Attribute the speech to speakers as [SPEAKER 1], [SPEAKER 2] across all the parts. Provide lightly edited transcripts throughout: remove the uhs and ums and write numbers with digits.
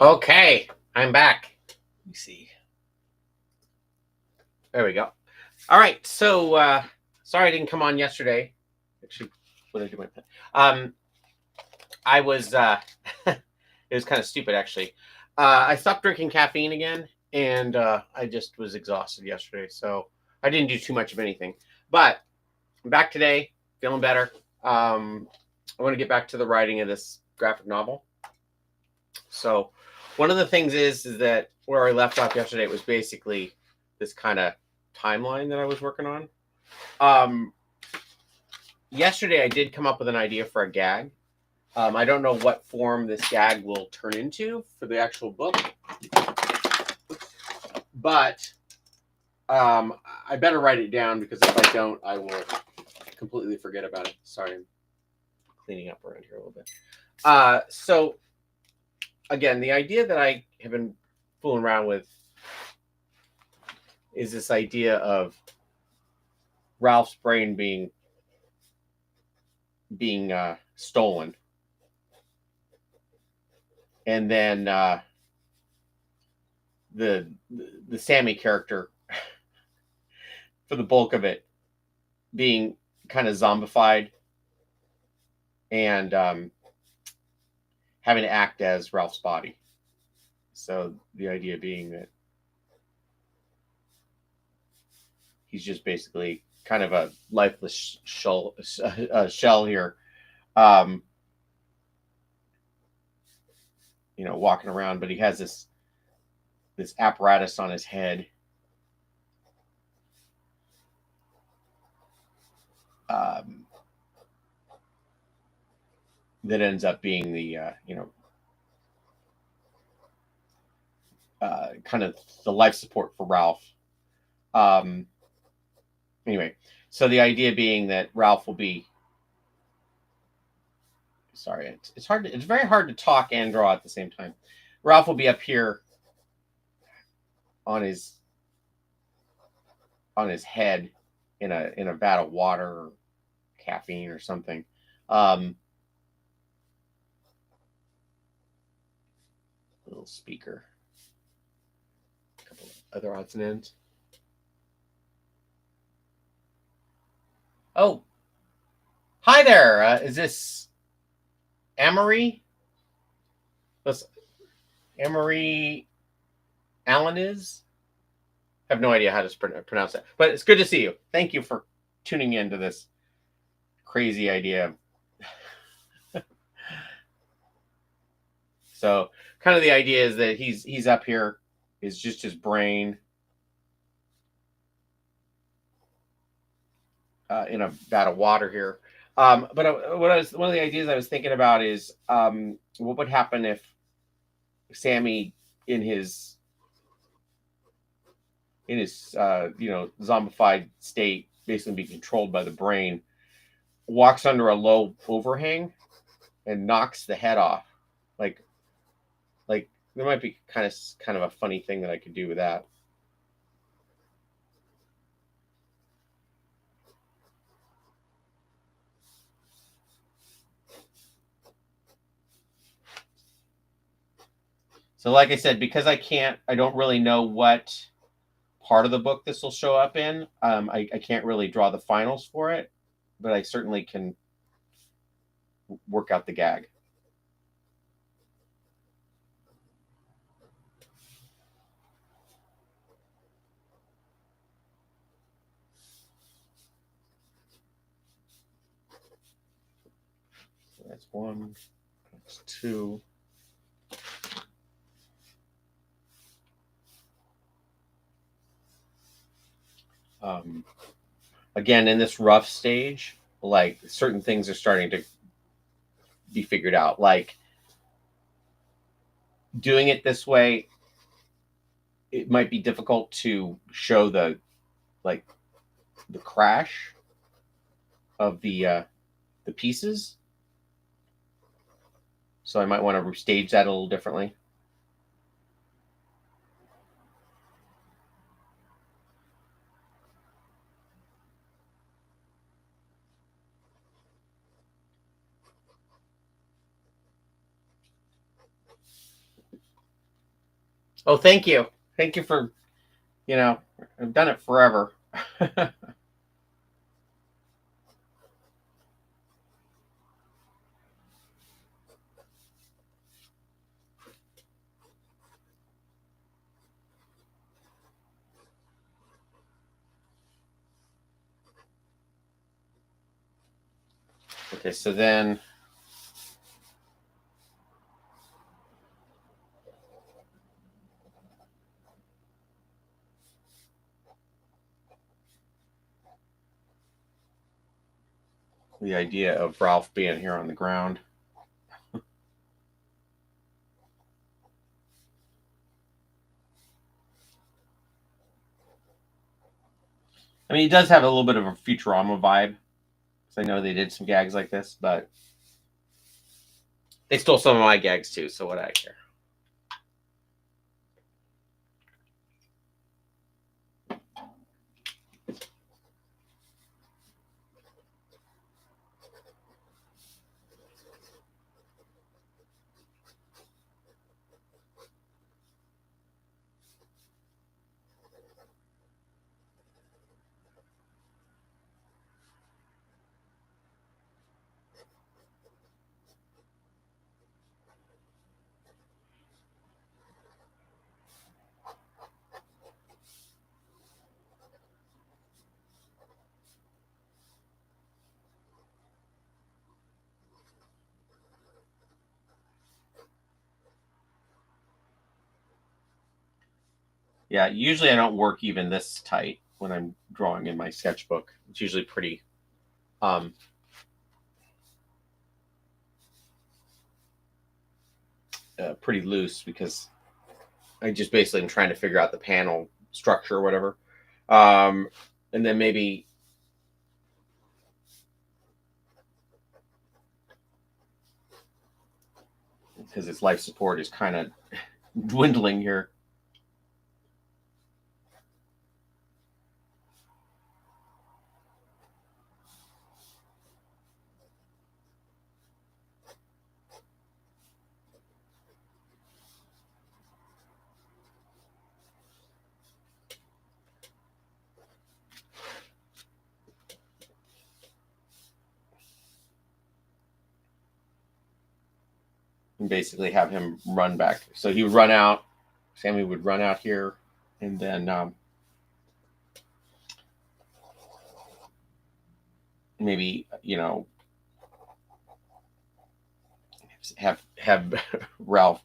[SPEAKER 1] Okay, I'm back. Let me see. There we go. All right, so sorry I didn't come on yesterday. Actually, what did I do my pen? I was it was kind of stupid actually. I stopped drinking caffeine again, and I just was exhausted yesterday, so I didn't do too much of anything. But I'm back today, feeling better. I want to get back to the writing of this graphic novel. So one of the things is that where I left off yesterday, it was basically this kind of timeline that I was working on. Um, Yesterday, I did come up with an idea for a gag. I don't know what form this gag will turn into for the actual book, but I better write it down because if I don't, I will completely forget about it. Sorry, I'm cleaning up around here a little bit. So again, the idea that I have been fooling around with is this idea of Ralph's brain being stolen, and then the Sammy character for the bulk of it being kind of zombified and having to act as Ralph's body. So the idea being that he's just basically kind of a lifeless shell here, um, walking around, but he has this apparatus on his head. Um, that ends up being the kind of the life support for Ralph. Um, anyway, so the idea being that Ralph will be sorry, it's hard. It's very hard to talk and draw at the same time. Ralph will be up here on his head in a vat of water or caffeine or something. Um, Little speaker, a couple of other odds and ends. Oh, hi there. Is this Amory? This Amory Allen is? I have no idea how to pronounce that, but it's good to see you. Thank you for tuning in to this crazy idea. So, kind of the idea is that he's up here, is just his brain in a vat of water here. But one of the ideas I was thinking about is what would happen if Sammy in his zombified state, basically being controlled by the brain, walks under a low overhang and knocks the head off. Like like there might be kind of a funny thing that I could do with that. So like I said, because I don't really know what part of the book this will show up in. I can't really draw the finals for it, but I certainly can work out the gag. So that's one, that's two. Um, Again, in this rough stage, like certain things are starting to be figured out. Like doing it this way, it might be difficult to show like the crash of the pieces. So I might want to restage that a little differently. Oh, thank you. Thank you for, I've done it forever. Okay, so then the idea of Ralph being here on the ground. I mean, he does have a little bit of a Futurama vibe. So I know they did some gags like this, but they stole some of my gags too, so what do I care? Yeah, usually I don't work even this tight when I'm drawing in my sketchbook. It's usually um pretty loose because I just basically am trying to figure out the panel structure or whatever. And then maybe because its life support is kind of dwindling here. And basically have him run back. So he would run out. Sammy would run out here, and then maybe have Ralph.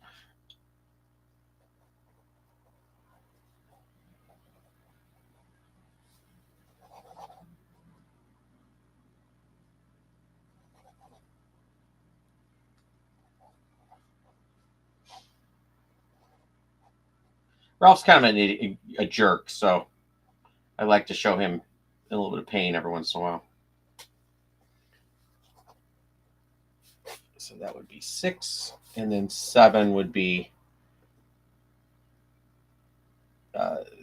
[SPEAKER 1] Ralph's kind of a jerk, so I like to show him a little bit of pain every once in a while. So that would be 6, and then 7 would be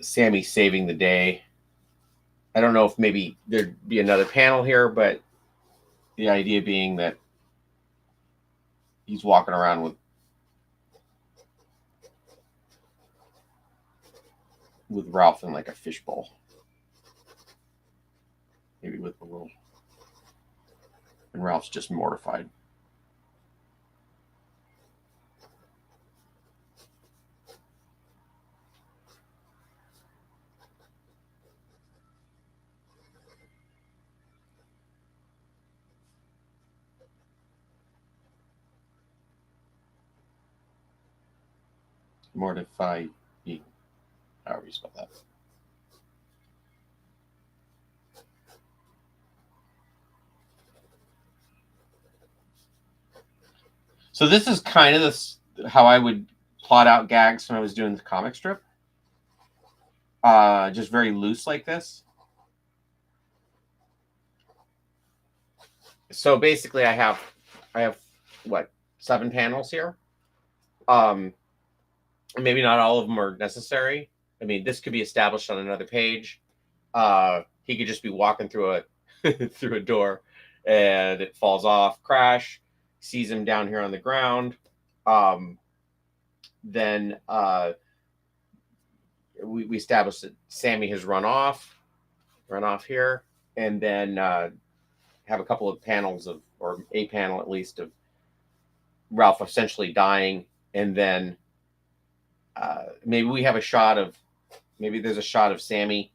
[SPEAKER 1] Sammy saving the day. I don't know if maybe there'd be another panel here, but the idea being that he's walking around with Ralph in like a fishbowl, maybe with a little, and Ralph's just mortified. Mortified, however you spell that. So this is kind of how I would plot out gags when I was doing the comic strip. Just very loose like this. So basically, I have what, 7 panels here. Maybe not all of them are necessary. I mean, this could be established on another page. He could just be walking through a through a door, and it falls off, crash. Sees him down here on the ground. Then we established that Sammy has run off here, and then have a couple of panels of, or a panel at least, of Ralph essentially dying, and then maybe we have a shot of, maybe there's a shot of Sammy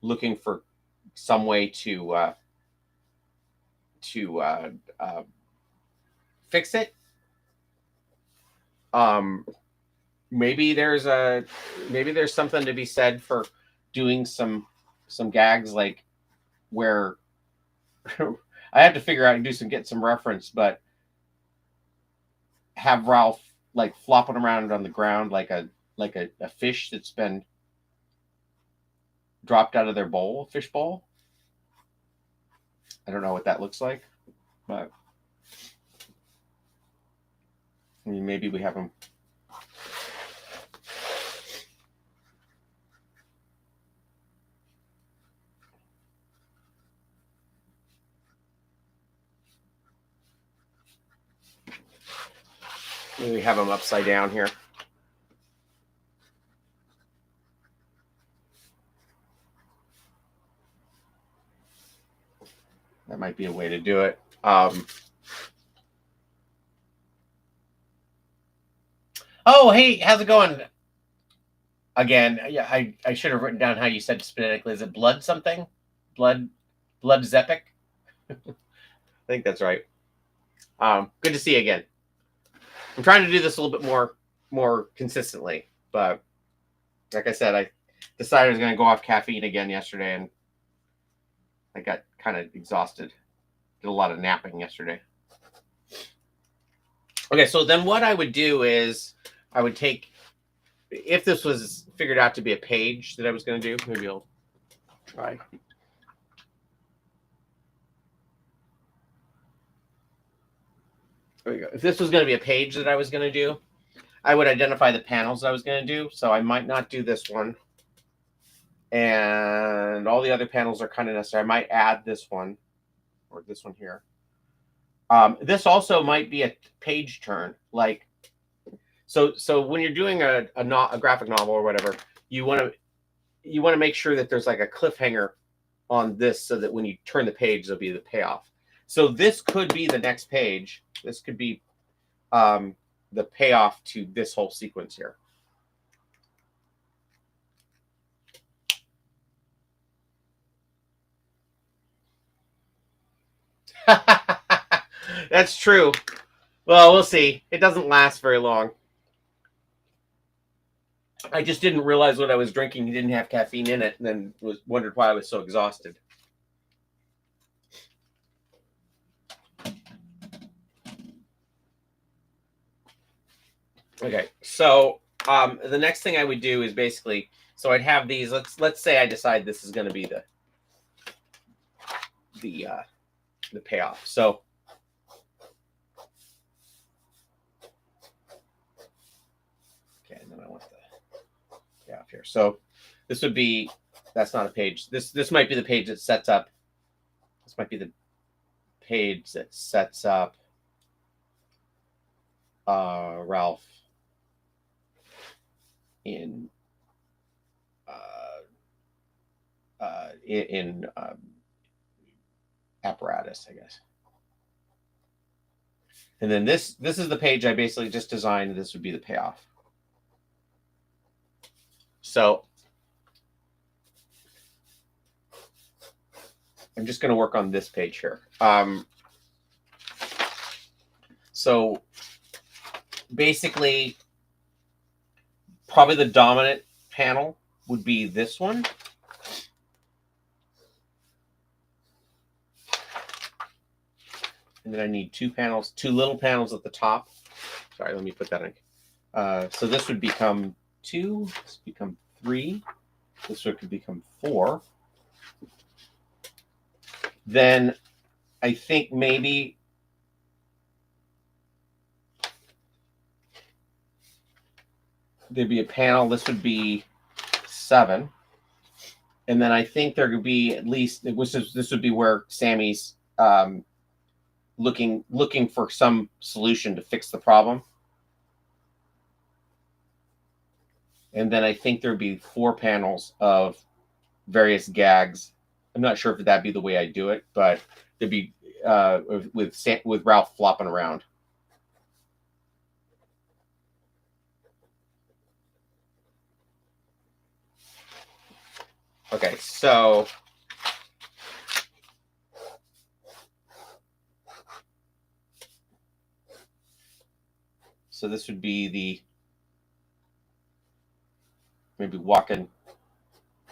[SPEAKER 1] looking for some way to fix it. Maybe there's something to be said for doing some gags, like where I have to figure out and get some reference, but have Ralph like flopping around on the ground like a fish that's been dropped out of their bowl, fish bowl. I don't know what that looks like, but I mean, maybe we have him. Maybe we have him upside down here. That might be a way to do it. Oh, hey, how's it going? Again, yeah, I should have written down how you said phonetically. Is it blood something? Blood Zepic? I think that's right. Good to see you again. I'm trying to do this a little bit more consistently, but like I said, I decided I was going to go off caffeine again yesterday, and I got kind of exhausted. Did a lot of napping yesterday. Okay, so then what I would do is I would take, if this was figured out to be a page that I was going to do, maybe I'll try. There we go. If this was going to be a page that I was going to do, I would identify the panels I was going to do. So I might not do this one. And all the other panels are kind of necessary. I might add this one or this one here. This also might be a page turn. Like, so when you're doing a graphic novel or whatever, you want to make sure that there's like a cliffhanger on this, so that when you turn the page, there'll be the payoff. So this could be the next page. This could be the payoff to this whole sequence here. That's true. Well, we'll see. It doesn't last very long. I just didn't realize what I was drinking. He didn't have caffeine in it, and then wondered why I was so exhausted. Okay, so the next thing I would do is basically, so I'd have these. Let's say I decide this is going to be the payoff. So okay, and then I want the payoff here. So this would be, that's not a page. This might be the page that sets up. This might be the page that sets up Ralph in apparatus, I guess. And then this is the page I basically just designed. This would be the payoff. So I'm just going to work on this page here. So basically, probably the dominant panel would be this one. And then I need two little panels at the top. Sorry, let me put that in. So this would become 2, this would become 3, this would could become 4. Then I think maybe there'd be a panel, this would be 7. And then I think there could be at least, this would be where Sammy's looking for some solution to fix the problem. And then I think there'd be 4 panels of various gags. I'm not sure if that'd be the way I do it, but there'd be with Ralph flopping around. Okay, so this would be the maybe walking.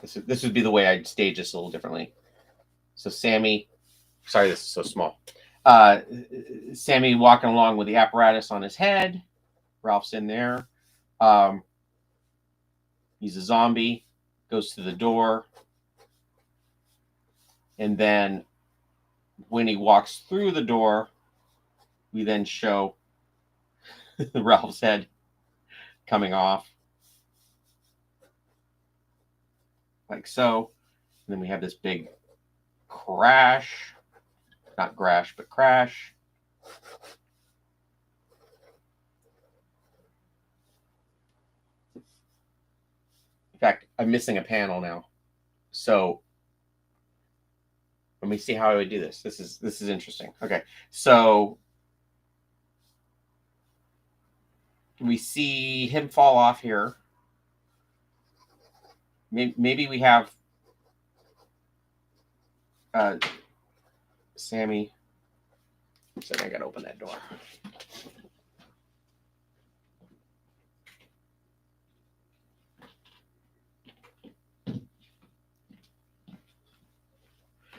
[SPEAKER 1] This would be the way I'd stage this a little differently. So Sammy, sorry, this is so small. Sammy walking along with the apparatus on his head. Ralph's in there. He's a zombie. Goes to the door, and then when he walks through the door, we then show Ralph's head coming off, like so. And then we have this big crash. Not crash, but crash. In fact, I'm missing a panel now. So let me see how I would do this. This is interesting. Okay, so we see him fall off here. Maybe we have Sammy. So I gotta open that door.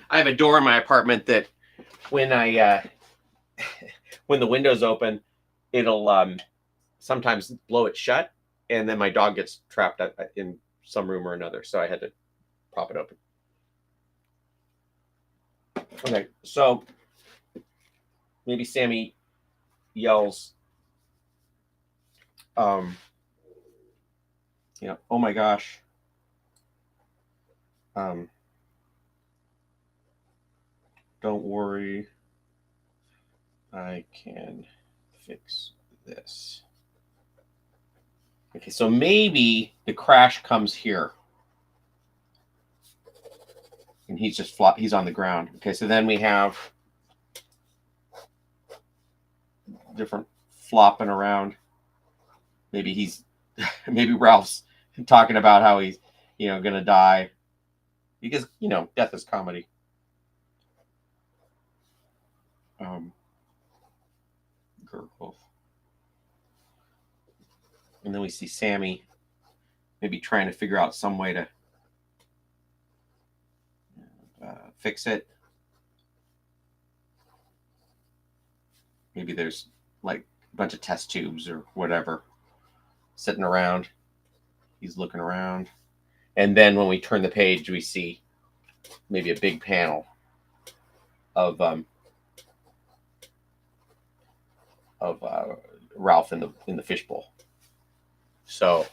[SPEAKER 1] I have a door in my apartment that when I when the window's open, it'll sometimes blow it shut, and then my dog gets trapped in some room or another. So I had to prop it open. Okay, so maybe Sammy yells, oh my gosh. Don't worry, I can fix this. Okay, so maybe the crash comes here. And he's just he's on the ground. Okay, so then we have different flopping around. Maybe maybe Ralph's talking about how he's, gonna die. Because, death is comedy. Gurgle. And then we see Sammy maybe trying to figure out some way to fix it. Maybe there's like a bunch of test tubes or whatever sitting around. He's looking around. And then when we turn the page, we see maybe a big panel of Ralph in the fishbowl. So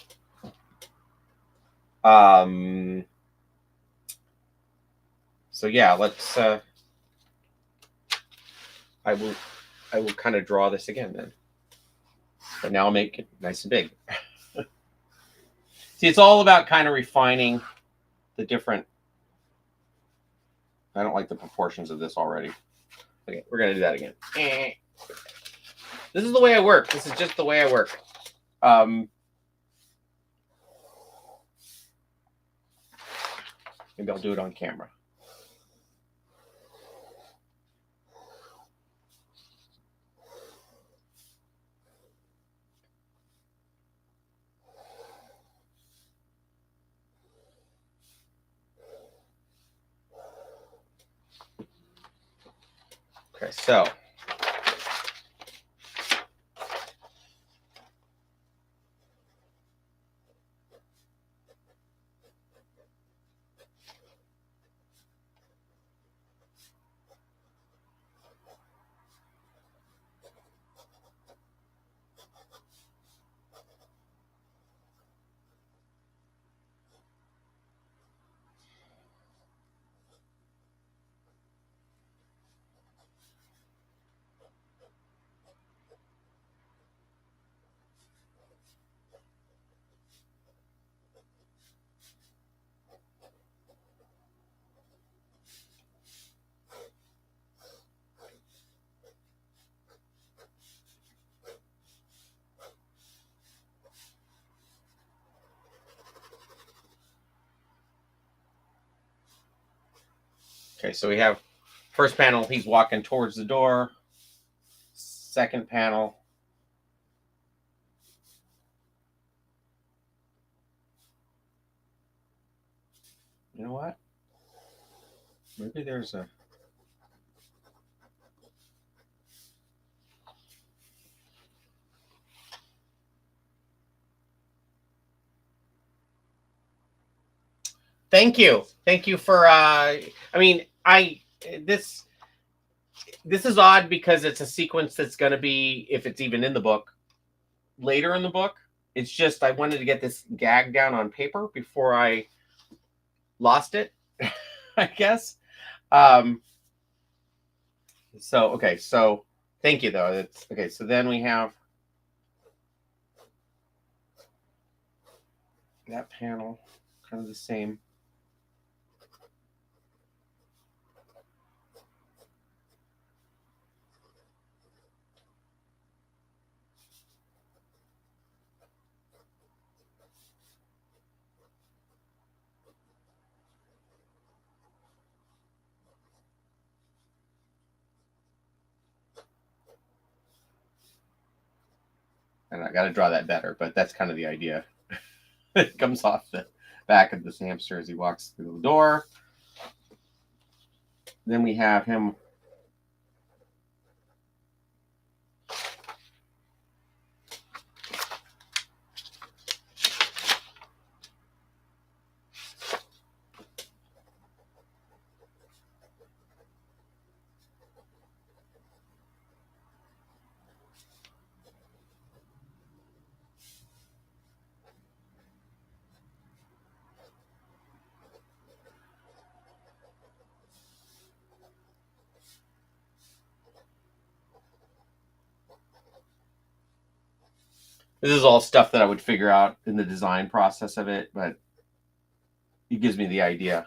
[SPEAKER 1] yeah, let's I will kind of draw this again then. But now I'll make it nice and big. See, it's all about kind of refining the different. I don't like the proportions of this already. Okay, we're gonna do that again. This is the way I work. This is just the way I work. Maybe I'll do it on camera. Okay, so Okay, so we have first panel, he's walking towards the door. Second panel. You know what? Maybe there's a... Thank you. Thank you for I mean, this this is odd because it's a sequence that's going to be, if it's even in the book, later in the book. It's just I wanted to get this gag down on paper before I lost it, I guess. Um so okay, so thank you though. It's okay, so then we have that panel, kind of the same. And I got to draw that better, but that's kind of the idea. It comes off the back of this hamster as he walks through the door. Then we have him. This is all stuff that I would figure out in the design process of it, but it gives me the idea.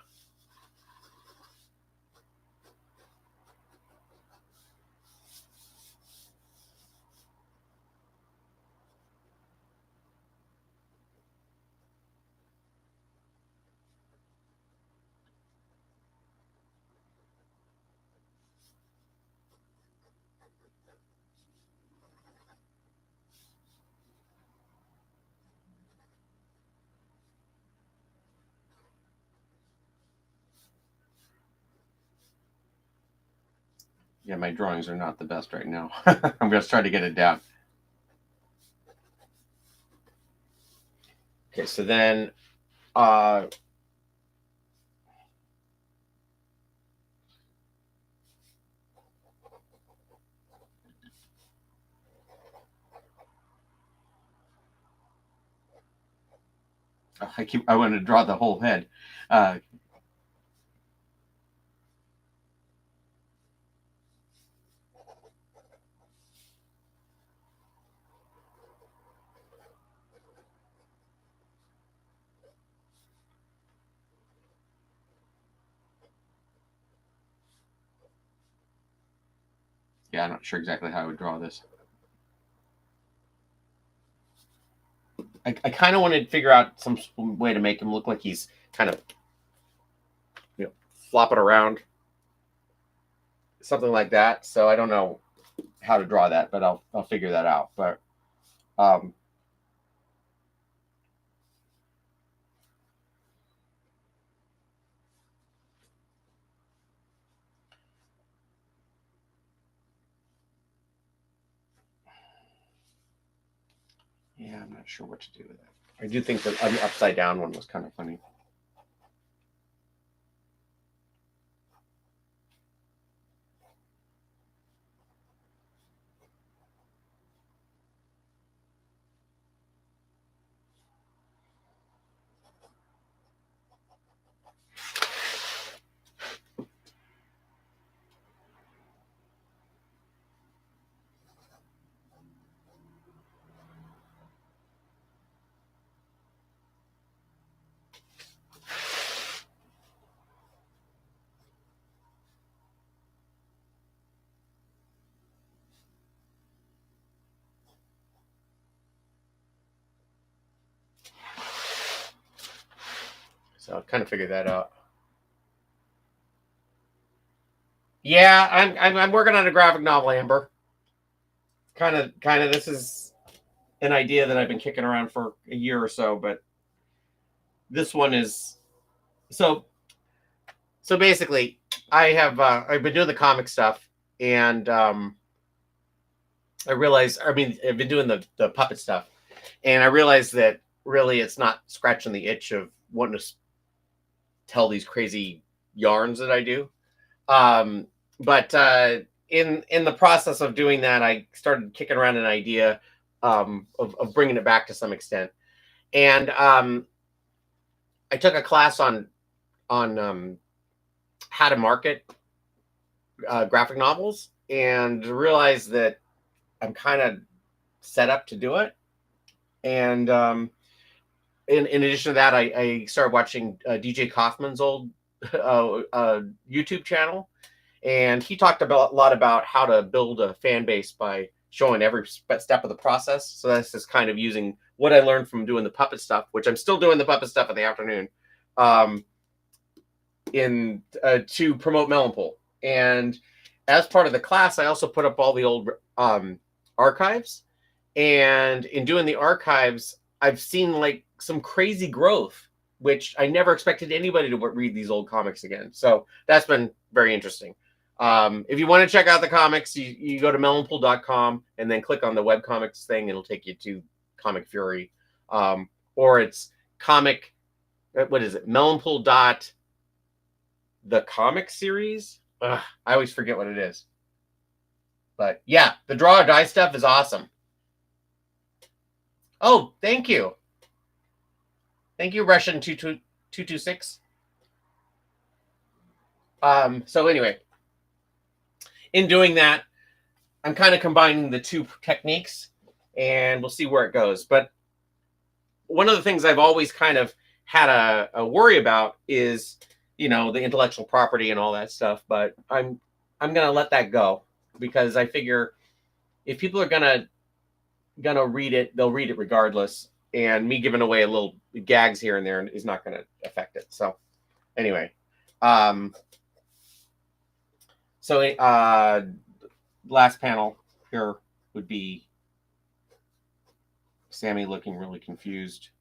[SPEAKER 1] Yeah, my drawings are not the best right now. I'm going to try to get it down. Okay, so then I want to draw the whole head. Yeah, I'm not sure exactly how I would draw this. I kind of wanted to figure out some way to make him look like he's kind of, flopping around, something like that. So I don't know how to draw that, but I'll figure that out. But yeah, I'm not sure what to do with that. I do think that the upside down one was kind of funny. So I'll kind of figure that out. Yeah, I'm working on a graphic novel, Amber. Kind of. This is an idea that I've been kicking around for a year or so, but this one is so. So basically, I've been doing the comic stuff, and I realized. I mean, I've been doing the puppet stuff, and I realized that really it's not scratching the itch of wanting to tell these crazy yarns that I do. But in the process of doing that, I started kicking around an idea of bringing it back to some extent, and I took a class on how to market graphic novels, and realized that I'm kind of set up to do it. And in addition to that, I started watching DJ Kaufman's old YouTube channel, and he talked about a lot about how to build a fan base by showing every step of the process. So that's just kind of using what I learned from doing the puppet stuff, which I'm still doing the puppet stuff in the afternoon, in to promote Melonpool. And as part of the class, I also put up all the old archives. And in doing the archives, I've seen like some crazy growth, which I never expected anybody to read these old comics again. So that's been very interesting. If you want to check out the comics, you go to melonpool.com and then click on the webcomics thing. It'll take you to Comic Fury. Or it's comic, what is it? Melonpool dot the comic series. Ugh, I always forget what it is. But yeah, the draw or die stuff is awesome. Oh, thank you. Thank you, Russian 226. So anyway, in doing that, I'm kind of combining the two techniques, and we'll see where it goes. But one of the things I've always kind of had a worry about is, you know, the intellectual property and all that stuff. But I'm gonna let that go, because I figure if people are gonna read it, they'll read it regardless. And me giving away a little gags here and there is not going to affect it. So anyway, last panel here would be Sammy looking really confused.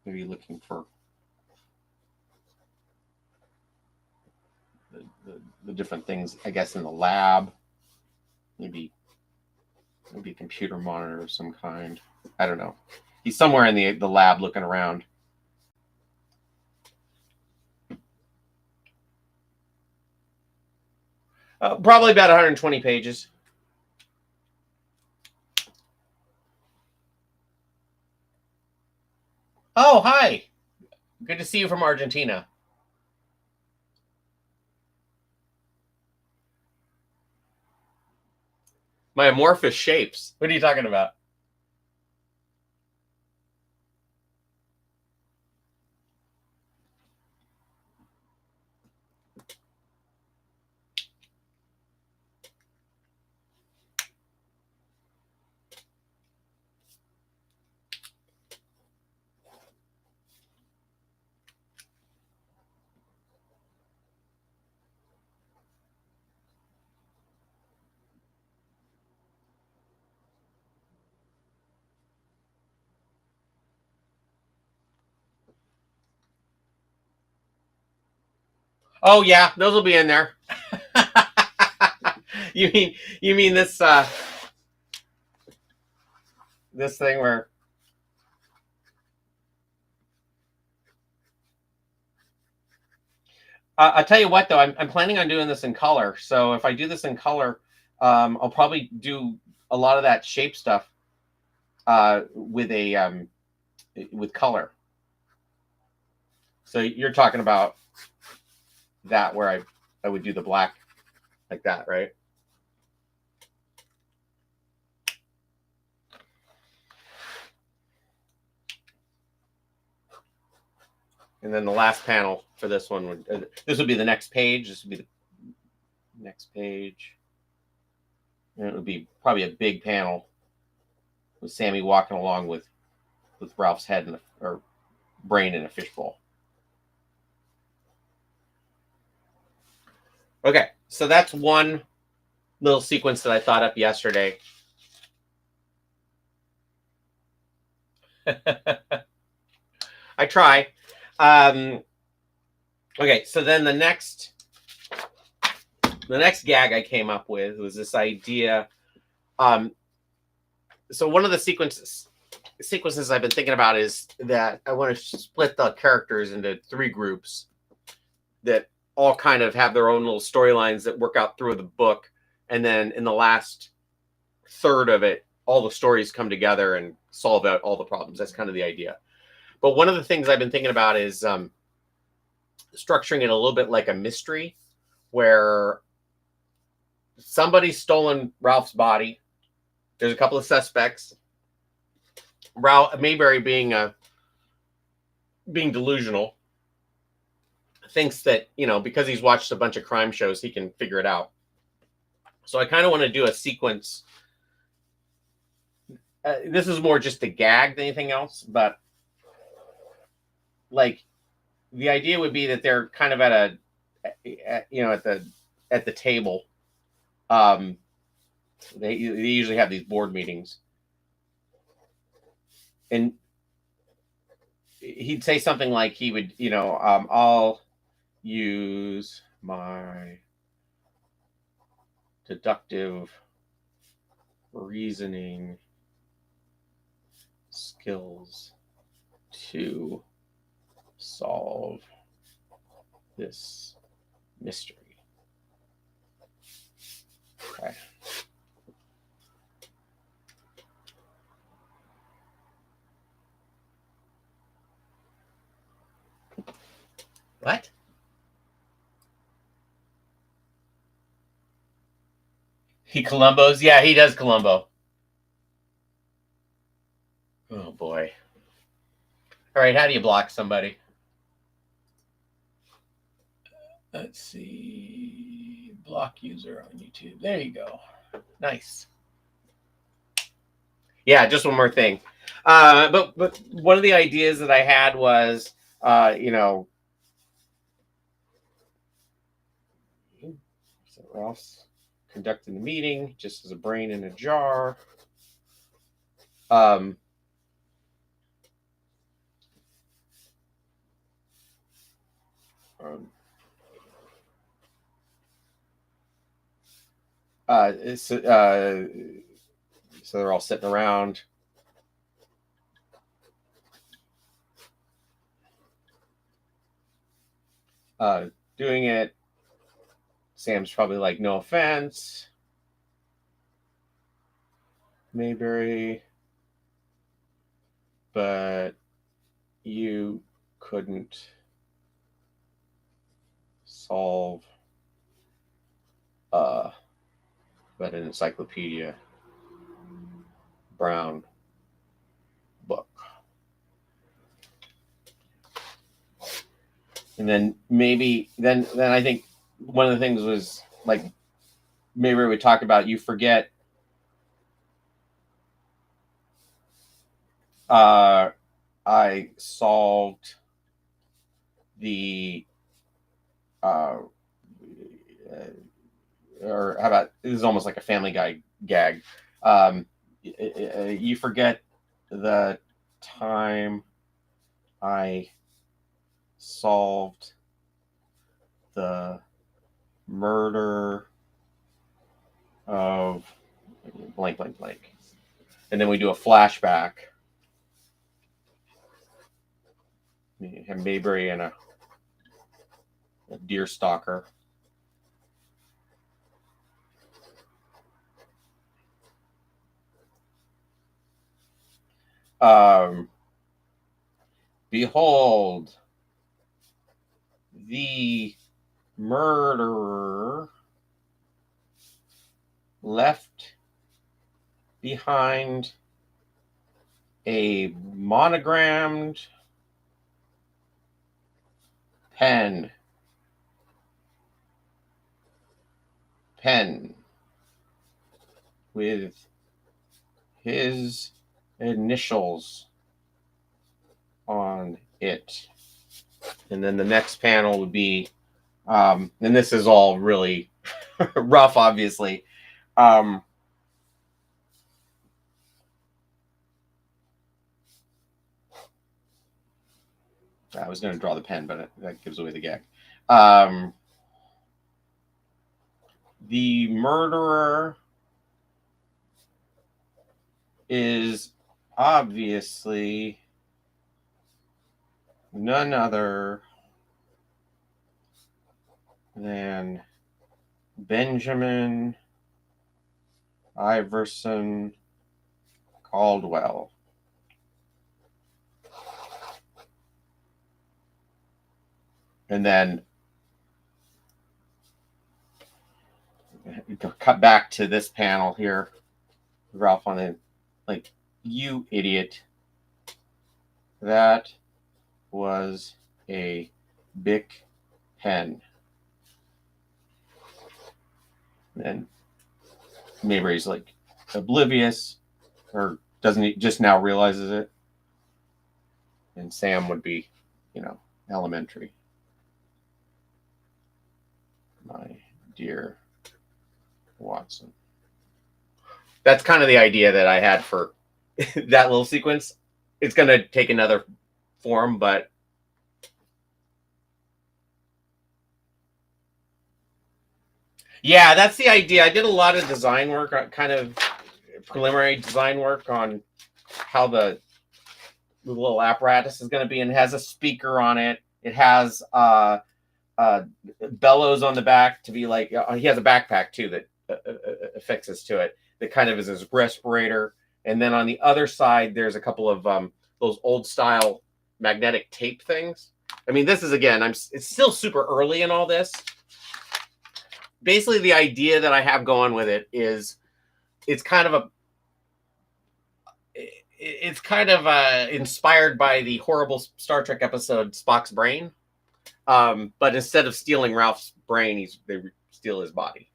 [SPEAKER 1] Maybe looking for the different things, I guess, in the lab. Maybe a computer monitor of some kind. I don't know. He's somewhere in the lab looking around. Probably about 120 pages. Oh, hi. Good to see you from Argentina. My amorphous shapes. What are you talking about? Oh yeah, those will be in there. you mean this this thing where I'll tell you what though, I'm planning on doing this in color. So if I do this in color, I'll probably do a lot of that shape stuff with a with color. So you're talking about that where I would do the black like that, right? And then the last panel for this one would this would be the next page. This would be the next page, and it would be probably a big panel with Sammy walking along with Ralph's head in or brain in a fishbowl. Okay, so that's one little sequence that I thought up yesterday. I try. Okay, so then the next gag I came up with was this idea. So one of the sequences I've been thinking about is that I want to split the characters into 3 groups that all kind of have their own little storylines that work out through the book, and then in the last third of it, all the stories come together and solve out all the problems. That's kind of the idea. But one of the things I've been thinking about is structuring it a little bit like a mystery, where somebody's stolen Ralph's body. There's a couple of suspects. Ralph Mayberry being delusional, thinks that, you know, because he's watched a bunch of crime shows, he can figure it out. So I kind of want to do a sequence. This is more just a gag than anything else, but like the idea would be that they're kind of at the table. They usually have these board meetings, and he'd say something like he would, I'll use my deductive reasoning skills to solve this mystery. Okay. What? He Columbos? Yeah, he does Columbo. Oh boy. All right, how do you block somebody? Let's see. Block user on YouTube. There you go. Nice. Yeah, just one more thing. But one of the ideas that I had was, so Ralph's conducting the meeting just as a brain in a jar. So they're all sitting around. Doing it. Sam's probably like, no offense, Mayberry, but you couldn't solve but an Encyclopedia Brown book. And then maybe then I think one of the things was like maybe we talk about you forget I solved the or how about this is almost like a Family Guy gag. You forget the time I solved the murder of blank, blank, blank. And then we do a flashback. You have Mayberry and a deer stalker. Behold, the murderer left behind a monogrammed pen with his initials on it. And then the next panel would be, and this is all really rough, obviously. I was going to draw the pen, but that gives away the gag. The murderer is obviously none other than Benjamin Iverson Caldwell. And then cut back to this panel here. Ralph on the, like, you idiot. That was a Bic pen. And Mayberry's like oblivious, or doesn't he just now realizes it? And Sam would be, elementary. My dear Watson. That's kind of the idea that I had for that little sequence. It's going to take another form, but yeah, that's the idea. I did a lot of design work, kind of preliminary design work on how the little apparatus is going to be, and it has a speaker on it. It has bellows on the back to be like, he has a backpack too that affixes to it that kind of is his respirator. And then on the other side, there's a couple of those old style magnetic tape things. I mean, this is, again, it's still super early in all this. Basically, the idea that I have going with it is it's kind of inspired by the horrible Star Trek episode Spock's Brain. But instead of stealing Ralph's brain, they steal his body.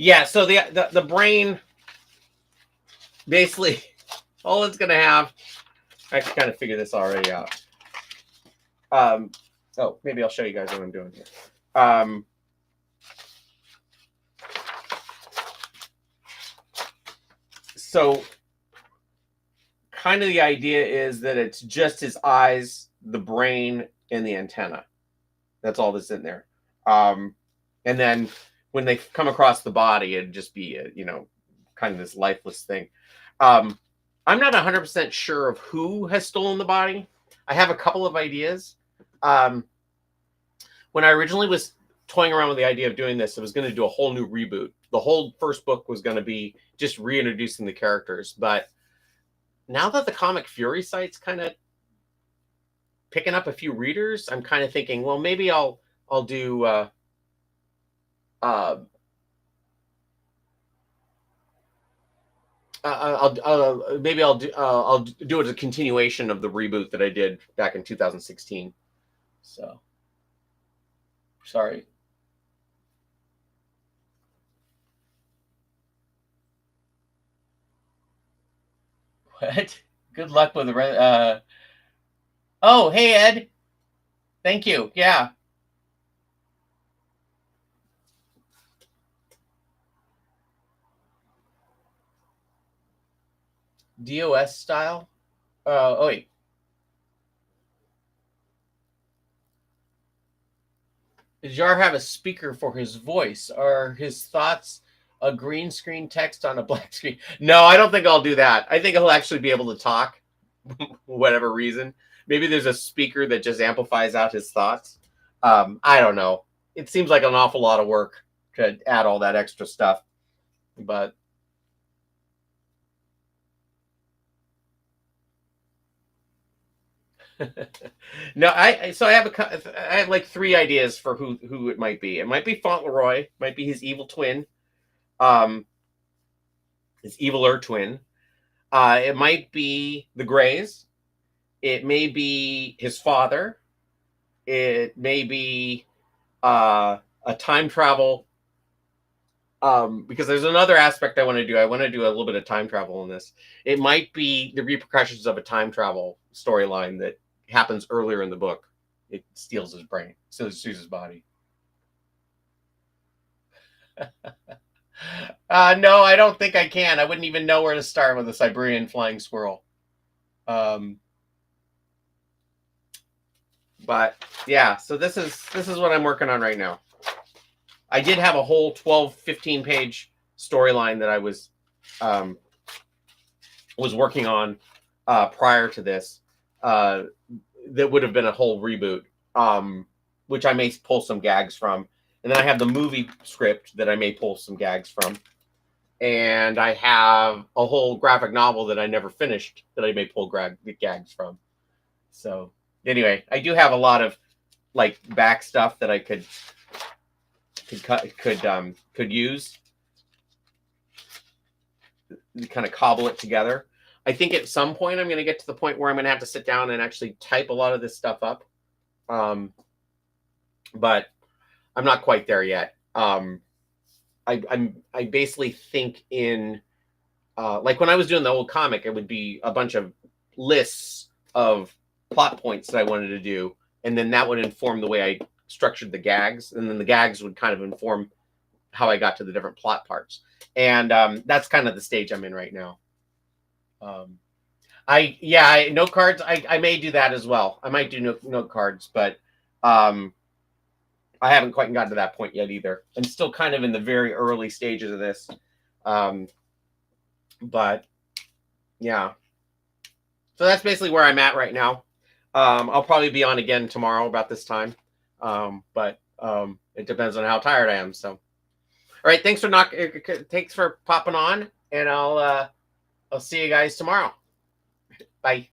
[SPEAKER 1] Yeah, so the brain, basically, all it's going to have, I can kind of figure this already out. Oh, maybe I'll show you guys what I'm doing here. So kind of the idea is that it's just his eyes, the brain, and the antenna. That's all that's in there. And then when they come across the body, it'd just be kind of this lifeless thing. I'm not 100% sure of who has stolen the body. I have a couple of ideas. When I originally was toying around with the idea of doing this, I was going to do a whole new reboot. The whole first book was going to be just reintroducing the characters. But now that the Comic Fury site's kind of picking up a few readers, I'm kind of thinking, well, maybe I'll do I'll do it as a continuation of the reboot that I did back in 2016. So, sorry. What? Good luck with the Oh, hey Ed. Thank you. Yeah. DOS style. Oh wait. Does Jar have a speaker for his voice? Are his thoughts a green screen text on a black screen? No, I don't think I'll do that. I think he'll actually be able to talk, whatever reason. Maybe there's a speaker that just amplifies out his thoughts. I don't know. It seems like an awful lot of work to add all that extra stuff. But No, so I have like three ideas for who it might be. It might be Fauntleroy, might be his evil twin, um, his eviler twin. It might be the Greys. It may be his father. It may be a time travel. Because there's another aspect I want to do. I want to do a little bit of time travel in this. It might be the repercussions of a time travel storyline that happens earlier in the book. It steals his brain, steals his body. No, I don't think I can. I wouldn't even know where to start with a Siberian flying squirrel. But yeah, so this is what I'm working on right now. I did have a whole 12, 15 page storyline that I was working on prior to this. That would have been a whole reboot, which I may pull some gags from. And then I have the movie script that I may pull some gags from. And I have a whole graphic novel that I never finished that I may pull gags from. So anyway, I do have a lot of like back stuff that I could use, kind of cobble it together. I think at some point I'm going to get to the point where I'm going to have to sit down and actually type a lot of this stuff up. But I'm not quite there yet. I basically think in like when I was doing the old comic, it would be a bunch of lists of plot points that I wanted to do, and then that would inform the way I structured the gags, and then the gags would kind of inform how I got to the different plot parts. And that's kind of the stage I'm in right now. Note cards. I may do that as well. I might do note cards, but I haven't quite gotten to that point yet either. I'm still kind of in the very early stages of this. But yeah, so that's basically where I'm at right now. I'll probably be on again tomorrow about this time. But it depends on how tired I am. So, all right. Thanks for popping on, and I'll see you guys tomorrow. Bye.